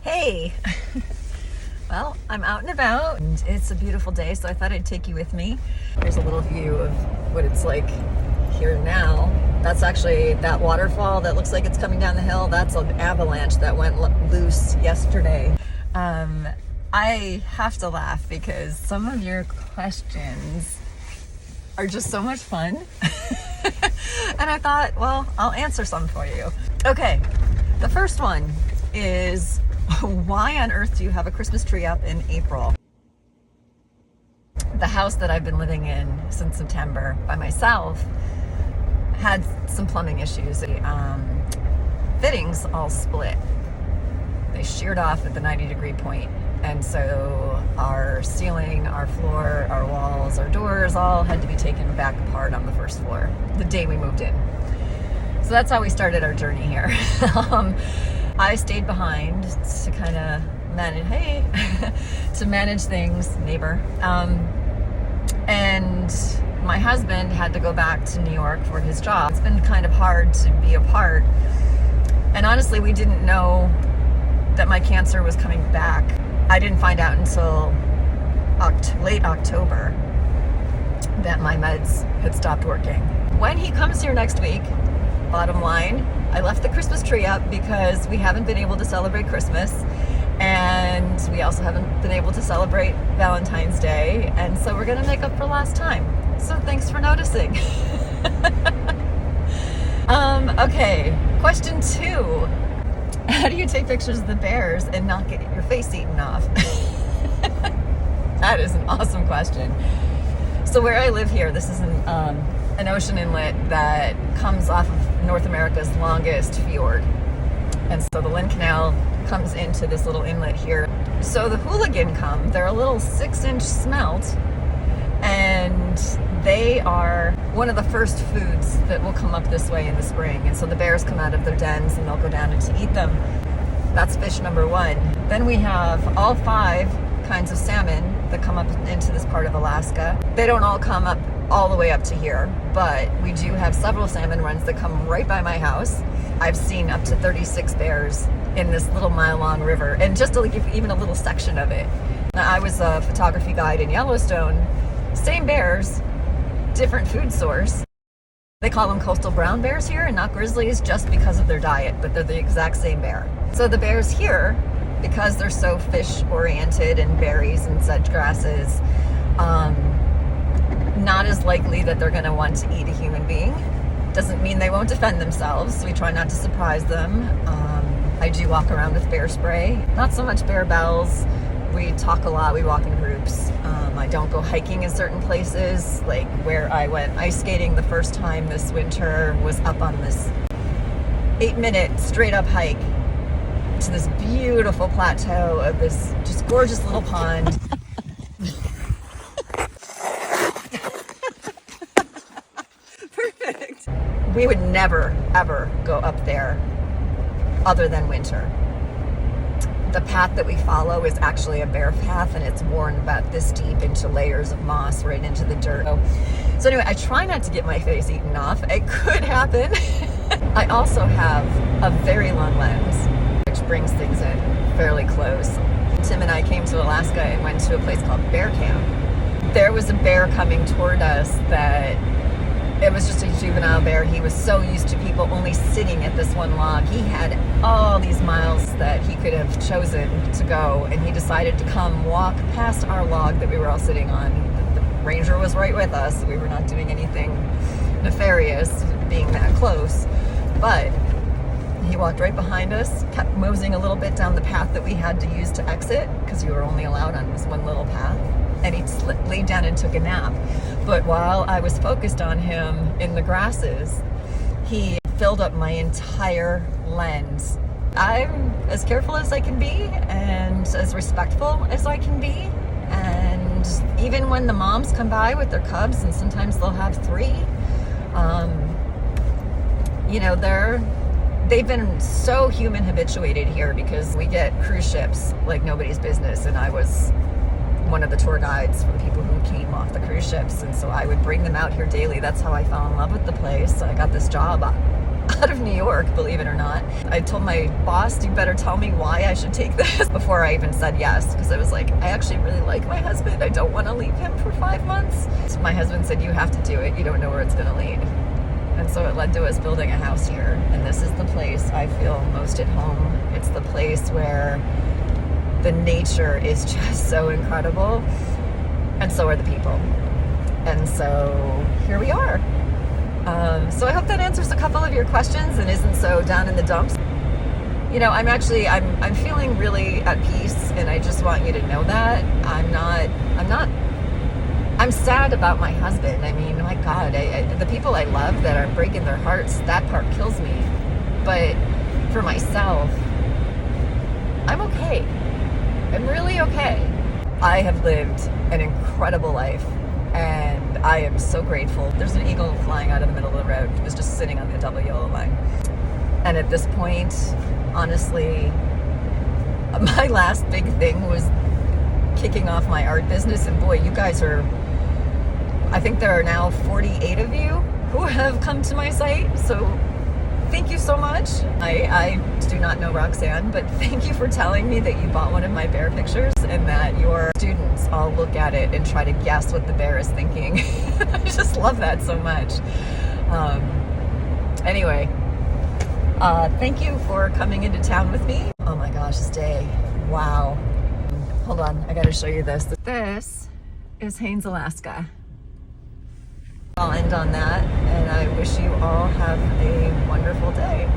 Hey, well, I'm out and about and it's a beautiful day, so I thought I'd take you with me. Here's a little view of what it's like here now. That's actually that waterfall that looks like it's coming down the hill. That's an avalanche that went loose yesterday. I have to laugh because some of your questions are just so much fun. And I thought, well, I'll answer some for you. Okay, the first one is, why on earth do you have a Christmas tree up in April? The house that I've been living in since September by myself had some plumbing issues. The fittings all split. They sheared off at the 90-degree point. And so our ceiling, our floor, our walls, our doors all had to be taken back apart on the first floor the day we moved in. So that's how we started our journey here. I stayed behind to kind of manage things, neighbor. And my husband had to go back to New York for his job. It's been kind of hard to be apart. And honestly, we didn't know that my cancer was coming back. I didn't find out until late October that my meds had stopped working. When he comes here next week, bottom line, I left the Christmas tree up because we haven't been able to celebrate Christmas, and we also haven't been able to celebrate Valentine's Day, and so we're gonna make up for last time. So thanks for noticing. Okay, question 2. How do you take pictures of the bears and not get your face eaten off? That is an awesome question. So where I live here, this is an ocean inlet that comes off of North America's longest fjord. And so the Lynn Canal comes into this little inlet here. So the hooligan come, they're a little 6-inch smelt, and they are one of the first foods that will come up this way in the spring. And so the bears come out of their dens and they'll go down to eat them. That's fish number 1. Then we have all 5 kinds of salmon that come up into this part of Alaska. They don't all come up all the way up to here, but we do have several salmon runs that come right by my house. I've seen up to 36 bears in this little mile-long river, and just even a little section of it. Now, I was a photography guide in Yellowstone. Same bears, different food source. They call them coastal brown bears here and not grizzlies just because of their diet, but they're the exact same bear. So the bears here, because they're so fish oriented and berries and sedge grasses, not as likely that they're going to want to eat a human being. Doesn't mean they won't defend themselves, so we try not to surprise them. I do walk around with bear spray, not so much bear bells. We talk a lot, we walk in groups. I don't go hiking in certain places, like where I went ice skating the first time this winter was up on this 8-minute straight up hike to this beautiful plateau of this just gorgeous little pond. Perfect. We would never, ever go up there other than winter. The path that we follow is actually a bear path, and it's worn about this deep into layers of moss right into the dirt. So anyway, I try not to get my face eaten off. It could happen. I also have a very long lens, which brings things in fairly close. Tim and I came to Alaska and went to a place called Bear Camp. There was a bear coming toward us that it was just a juvenile bear. He was so used to people only sitting at this one log. He had all these miles that he could have chosen to go, and he decided to come walk past our log that we were all sitting on. The ranger was right with us. We were not doing anything nefarious being that close, but he walked right behind us, kept moseying a little bit down the path that we had to use to exit because you were only allowed on this one little path. And he laid down and took a nap. But while I was focused on him in the grasses, he filled up my entire lens. I'm as careful as I can be and as respectful as I can be. And even when the moms come by with their cubs, and sometimes they'll have 3, they've been so human habituated here because we get cruise ships like nobody's business, and I was one of the tour guides for the people who came off the cruise ships, and so I would bring them out here daily. That's how I fell in love with the place. I got this job out of New York, believe it or not. I told my boss, you better tell me why I should take this before I even said yes, because I was like, I actually really like my husband. I don't want to leave him for 5 months. So my husband said, you have to do it. You don't know where it's going to lead. And so it led to us building a house here. And this is the place I feel most at home. It's the place where the nature is just so incredible. And so are the people. And so here we are. So I hope that answers a couple of your questions and isn't so down in the dumps. You know, I'm feeling really at peace, and I just want you to know that. I'm sad about my husband. I mean, my God, the people I love that are breaking their hearts, that part kills me. But for myself, I'm okay. I'm really okay. I have lived an incredible life, and I am so grateful. There's an eagle flying out of the middle of the road. It was just sitting on the double yellow line. And at this point, honestly, my last big thing was kicking off my art business. And boy, you guys are, I think there are now 48 of you who have come to my site. So thank you so much. I do not know Roxanne, but thank you for telling me that you bought one of my bear pictures and that your students all look at it and try to guess what the bear is thinking. I just love that so much. Anyway, thank you for coming into town with me. Oh my gosh, this day. Wow. Hold on, I gotta show you this. This is Haines, Alaska. I'll end on that, and I wish you all have a wonderful day.